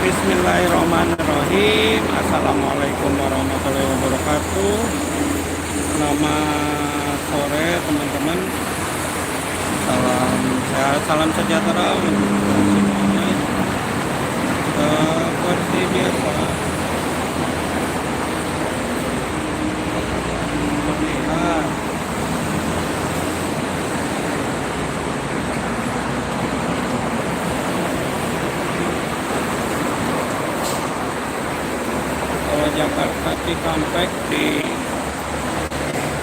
Bismillahirrahmanirrahim. Assalamualaikum warahmatullahi wabarakatuh. Selamat sore teman-teman. Salam sehat, salam sejahtera untuk semuanya. Seperti biasa terlihat Jakarta Cikampek di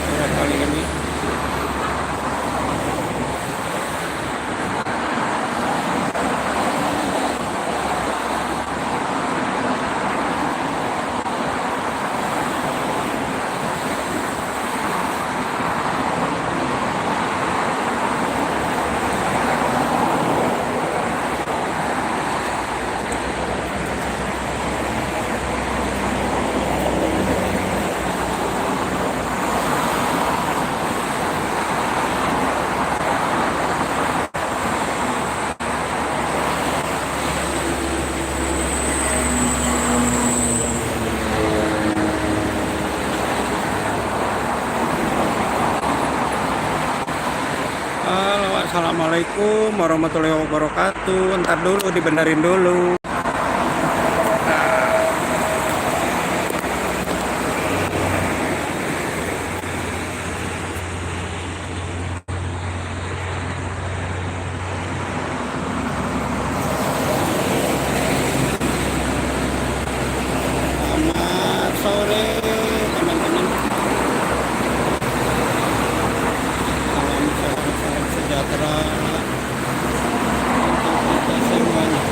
sore kali ini. Halo, assalamualaikum warahmatullahi wabarakatuh. Ntar dulu, dibenerin dulu. Selamat sore teman-teman. Salam sehat, salam sejahtera untuk kita semuanya.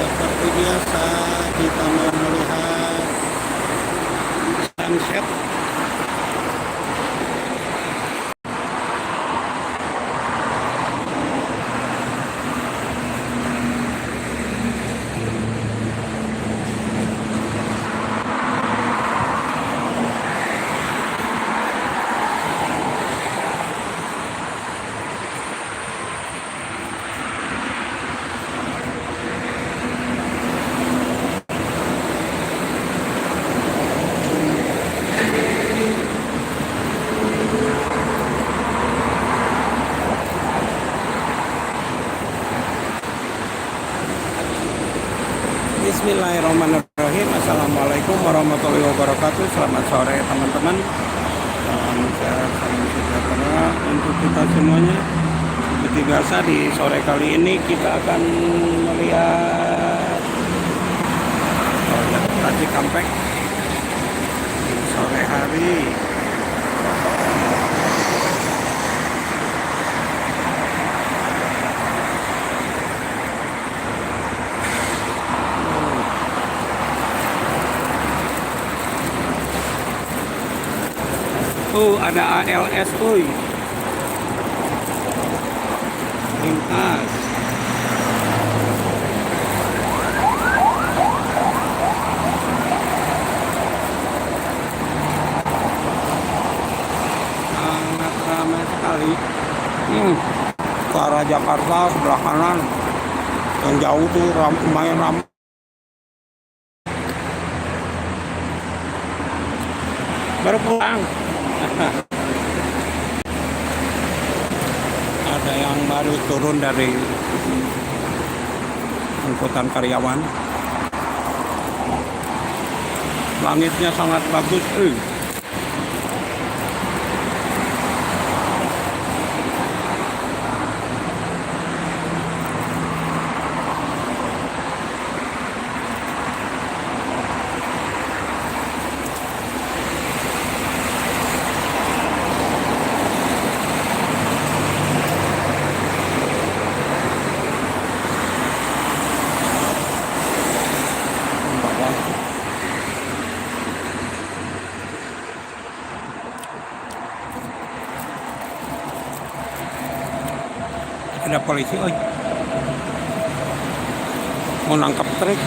Seperti biasa kita mau melihat sunset. Bismillahirrahmanirrahim. Assalamualaikum warahmatullahi wabarakatuh. Selamat sore teman-teman. Salam sehat, salam sejahtera untuk kita semuanya. Seperti biasa di sore kali ini kita akan melihat Jakarta Cikampek di sore hari. Ada ALS, lintas. Sangat ramai sekali. Ke arah Jakarta sebelah kanan. Yang jauh tuh lumayan ramai. Baru pulang. Ada yang baru turun dari angkutan karyawan. Langitnya sangat bagus. Ada polisi, mau nangkap truk.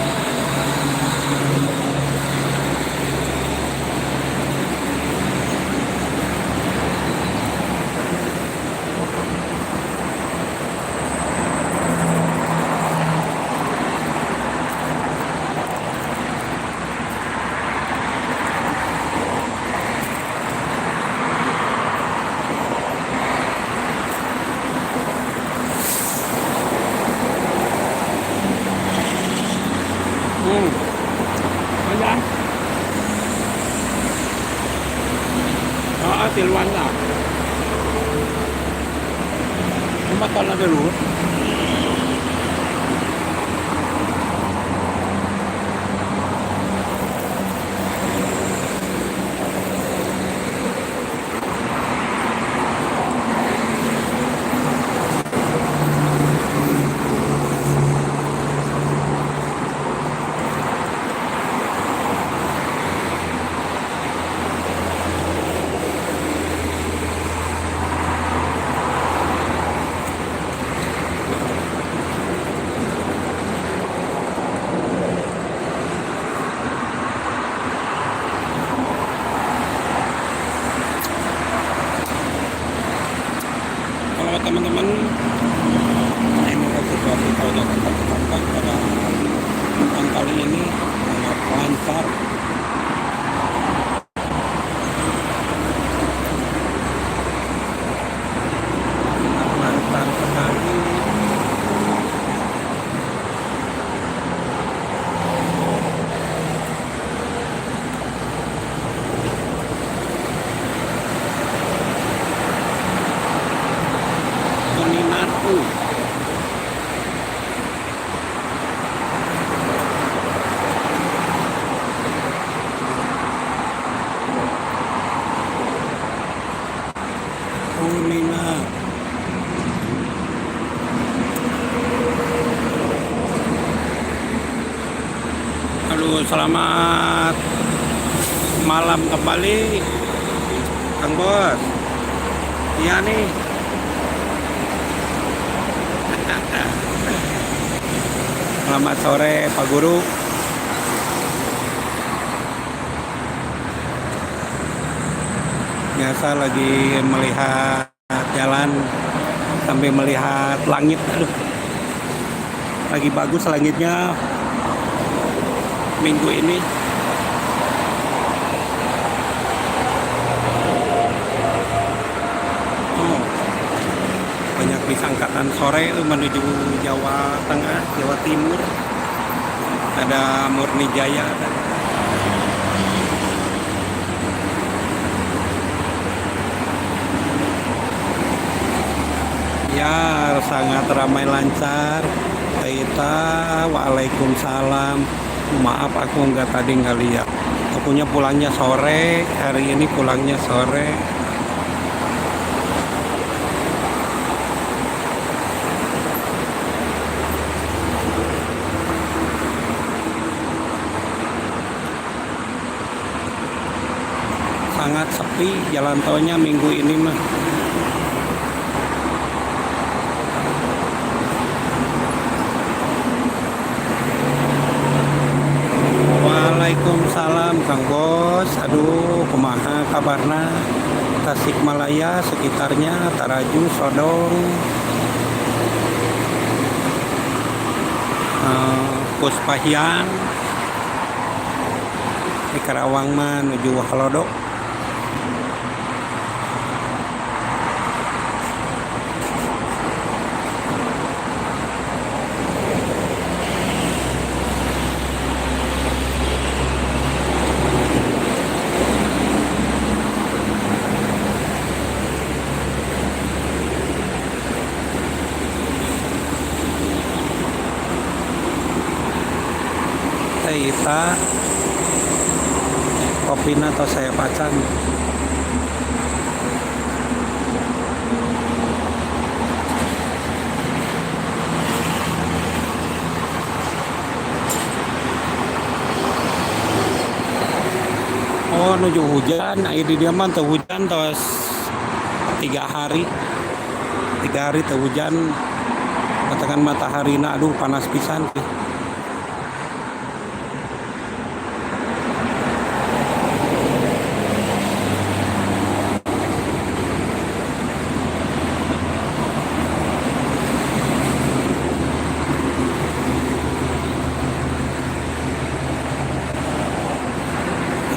makan ada dulu. Kalau teman-teman ini situasi tol Jakarta Cikampek pada pekan kali ini sangat lancar. Lancar sekali. Peminatku. Kuningan. Aduh, selamat malam kembali, Kang Bos. Iya nih. Selamat sore, Pak Guru. Biasa lagi melihat jalan sampai melihat langit. Aduh, lagi bagus langitnya minggu ini. Oh, banyak bis angkatan sore menuju Jawa Tengah, Jawa Timur. Ada Murni Jaya. Ya, sangat ramai lancar. Kita, waalaikumsalam. Maaf aku nggak lihat. Akunya pulangnya sore. Hari ini pulangnya sore. Sangat sepi jalan tolnya minggu ini mah. Waalaikumsalam Kang Bos. Aduh, kumaha kabarna? Tasikmalaya sekitarnya, Taraju, Sodong, Puspahyang, di Karawang mah menuju Halodo. Kita kopina atau saya pacan. Oh, nuju hujan. Nah, di dia mah tuh hujan terus 3 hari tuh hujan. Katakan matahari na, aduh panas pisan.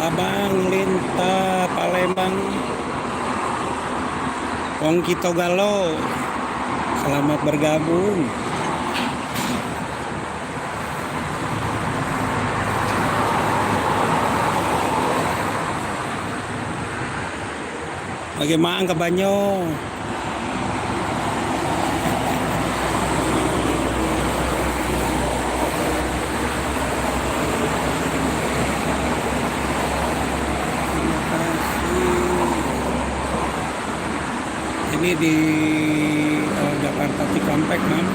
Abang Linta Palembang Wong Kito Galo, selamat bergabung. Bagaimana ke Banyo? Ini di Jakarta Cikampek kan,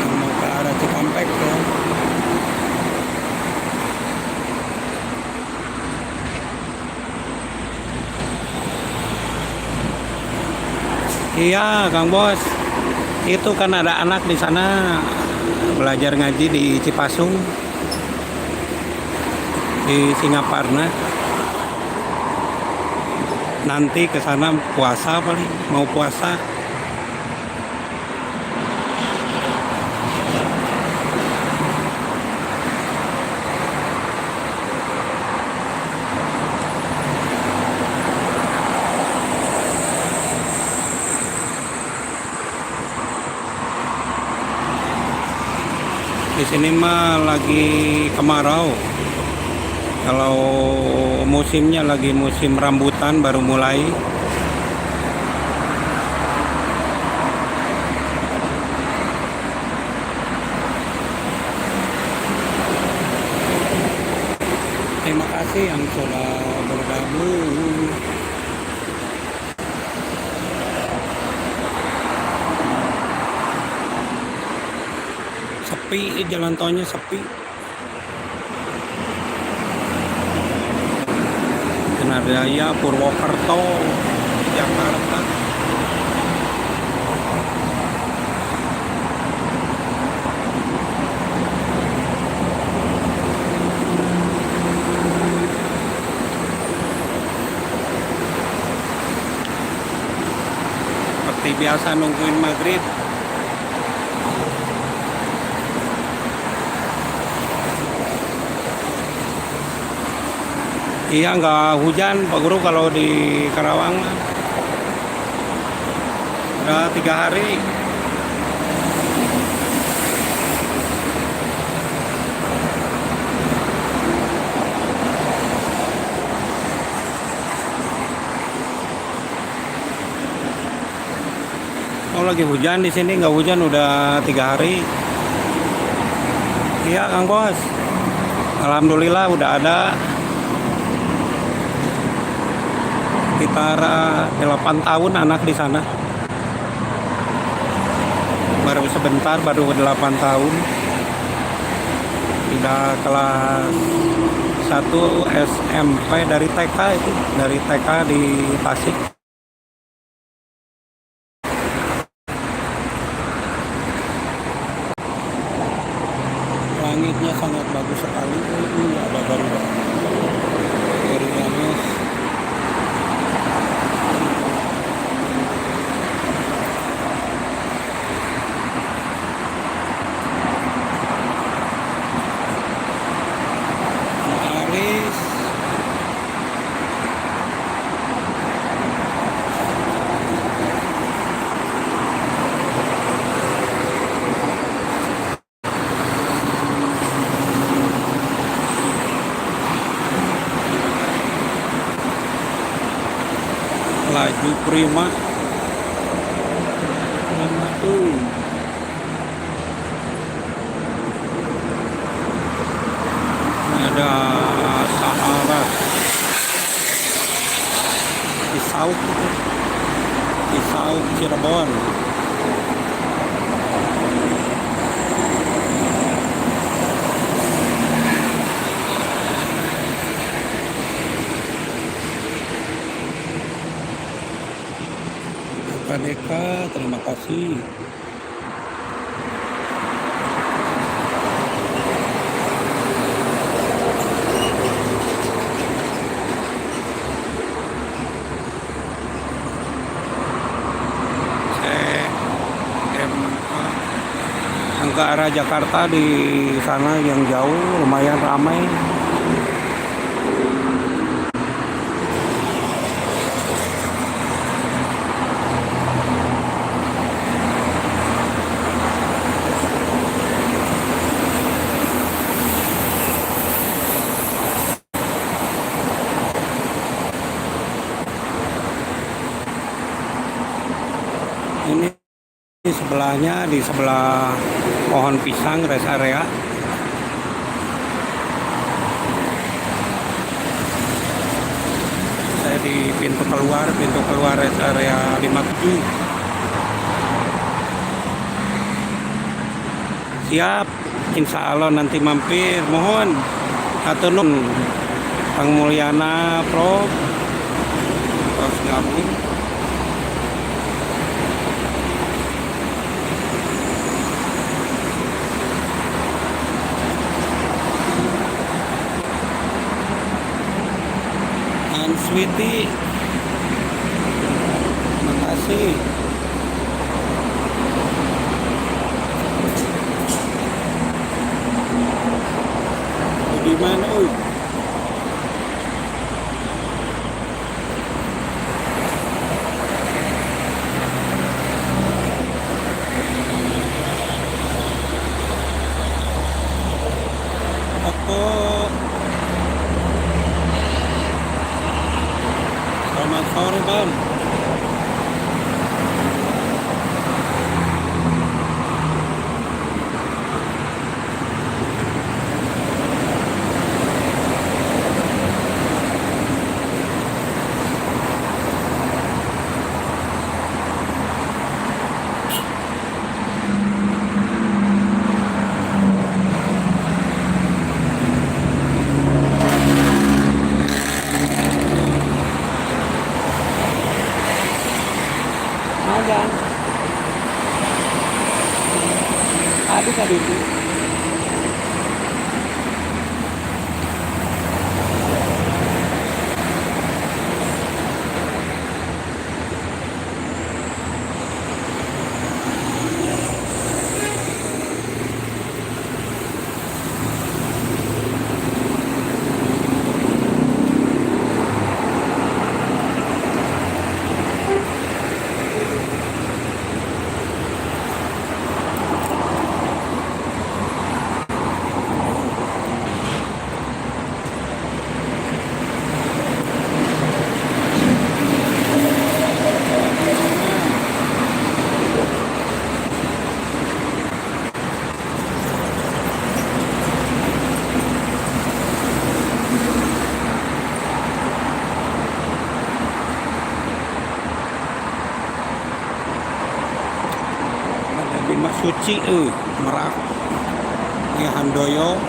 yang mau ke arah Cikampek tuh. Iya, Kang Bos. Itu kan ada anak di sana belajar ngaji di Cipasung, di Singaparna. Nanti ke sana puasa paling, mau puasa. Di sini mah lagi kemarau. Kalau musimnya lagi musim rambutan baru mulai. Terima kasih yang sudah bergabung. Sepi, jalan tolnya sepi. Kenardaya, Purwokerto, Jakarta. Seperti biasa nungguin maghrib. Iya, nggak hujan Pak Guru kalau di Karawang. Udah 3 hari. Oh, lagi hujan di sini, nggak hujan udah 3 hari. Iya, Kang Bos. Alhamdulillah udah ada sekitar 8 tahun anak di sana. Baru sebentar, baru 8 tahun. Udah kelas 1 SMP dari TK itu, dari TK di Tasik. Langitnya sangat bagus sekali. Ada garuda. Garudanya Aris. Laju prima. Ada Sahabat Cisauk itu. Cisauk Cirebon. Deka, terima kasih. Ke arah Jakarta di sana yang jauh lumayan ramai. Ini di sebelahnya, di sebelah pohon pisang rest area. Saya di pintu keluar rest area 57. Siap, insya Allah nanti mampir. Mohon atau nun Kang Mulyana Prof terus gabung. Dan Sweety, makasih. Di mana? Aku selamat sore Bang. Ada. Ada tadi itu. Bima Suci Merak ya Handoyo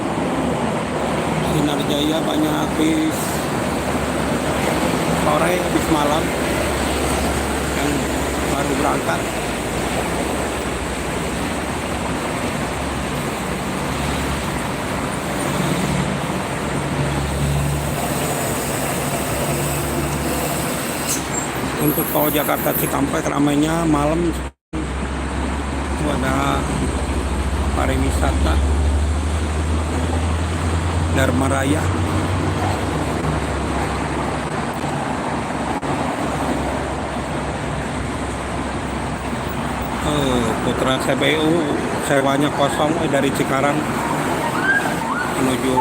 Sinar Jaya banyak bis sore bis malam yang baru berangkat. Untuk tol Jakarta Cikampek ramainya malam ada pariwisata Dharma Raya. Putra CBU sewanya kosong dari Cikarang menuju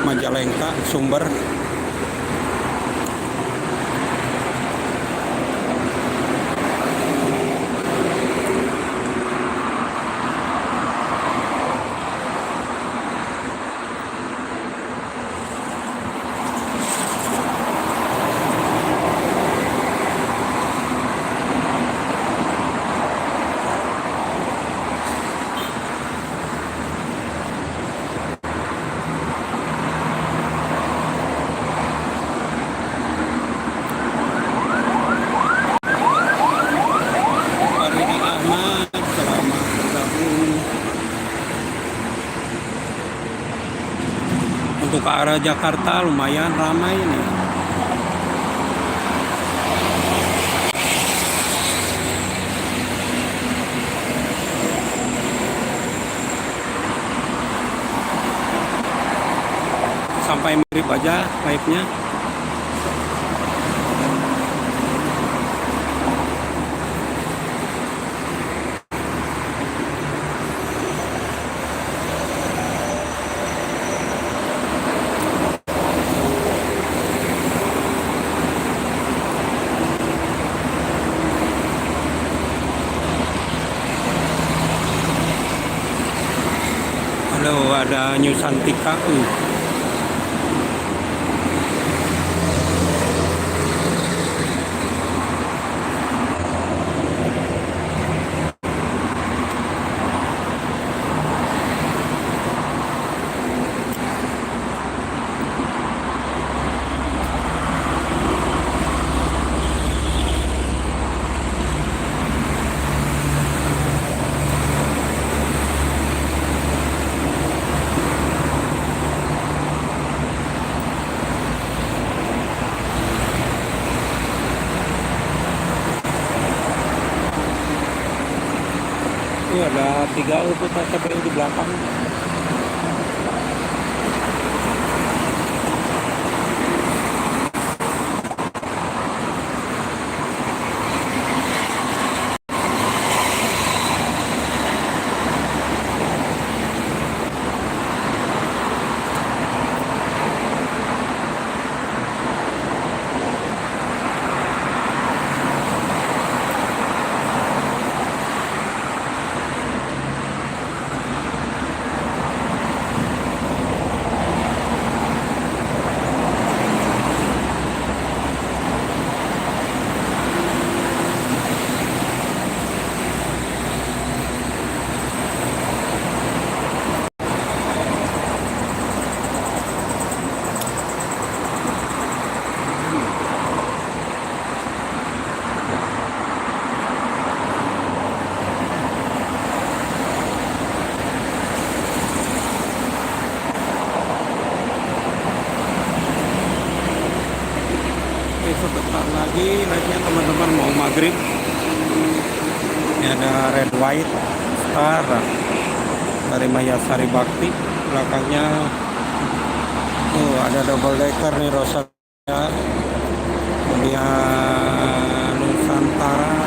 Majalengka Sumber. Untuk ke arah Jakarta lumayan ramai nih. Sampai mirip aja live-nya. Halo, ada New Santika. Tuh ada 3 untuk TPU di belakang. Oke, sebentar lagi naiknya teman-teman mau maghrib. Ini ada red white star dari Mayasari Bakti. Belakangnya tuh ada double decker nih Rosalia. Kemudian Nusantara.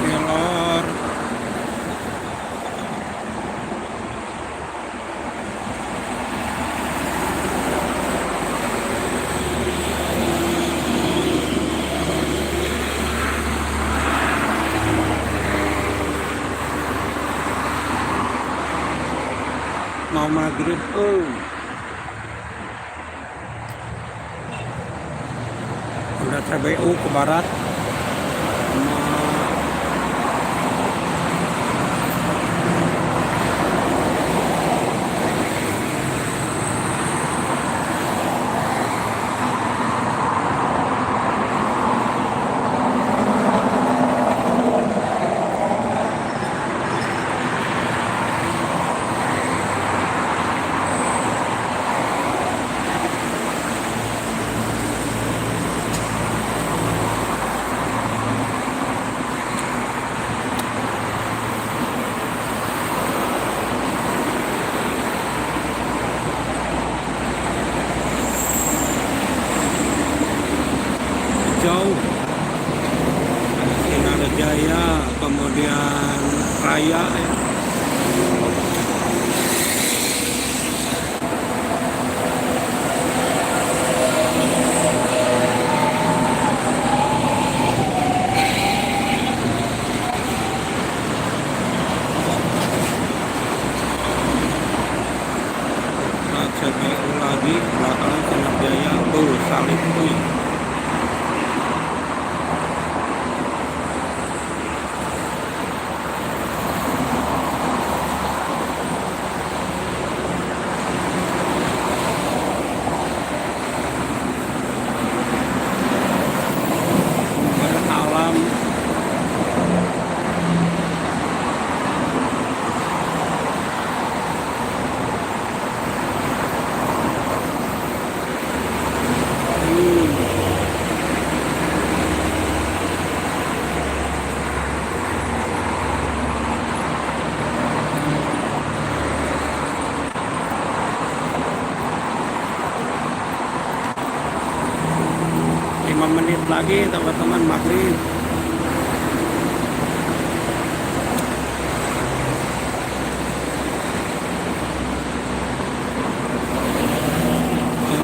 Kelor. Mau maghrib. Udah TBU ke barat. Jauh Sinar Jaya, kemudian Raya ya. Nah, CPU lagi belakang Sinar Jaya tuh salib tuh. Alam menit lagi teman-teman maghrib.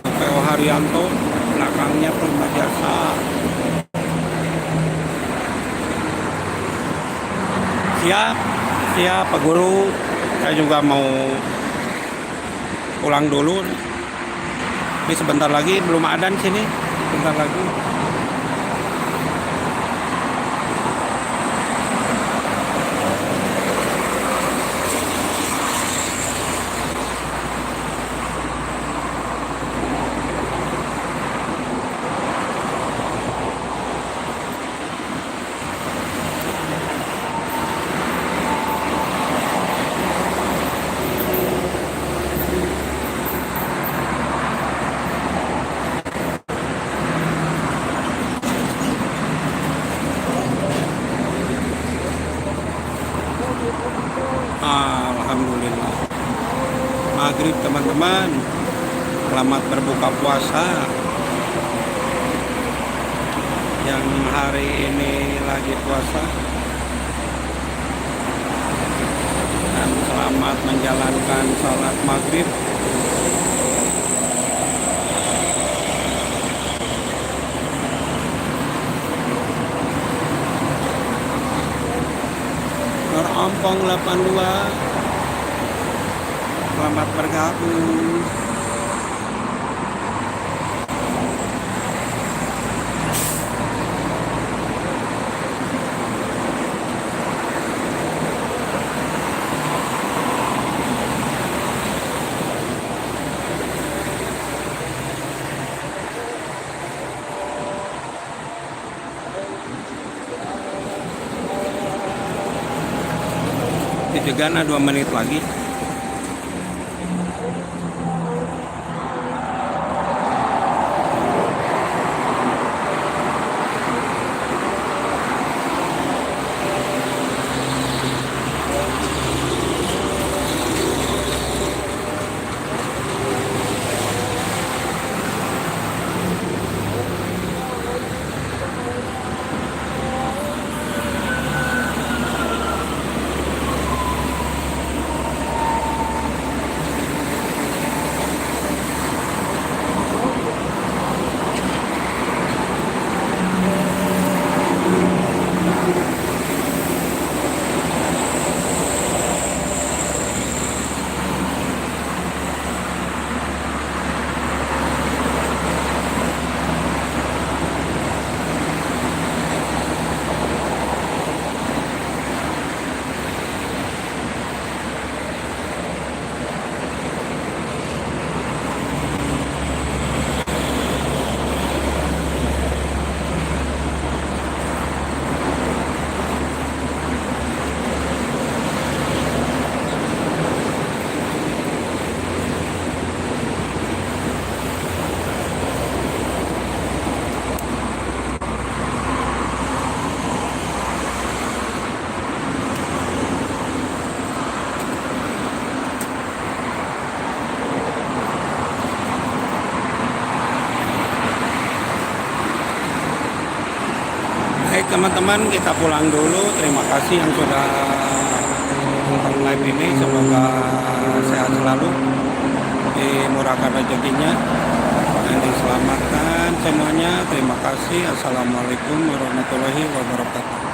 PO Haryanto belakangnya Prima Jasa. Siap Pak Guru, saya juga mau pulang dulu. Ini sebentar lagi belum adzan sini, sebentar lagi. maghrib teman-teman. Selamat berbuka puasa yang hari ini lagi puasa, dan selamat menjalankan sholat maghrib. Ompong 82, selamat bergabung. Itu Gana 2 menit lagi. Baik teman-teman, kita pulang dulu. Terima kasih yang sudah nonton live ini. Semoga sehat selalu, dimurahkan rezekinya, dan diselamatkan semuanya. Terima kasih. Assalamualaikum warahmatullahi wabarakatuh.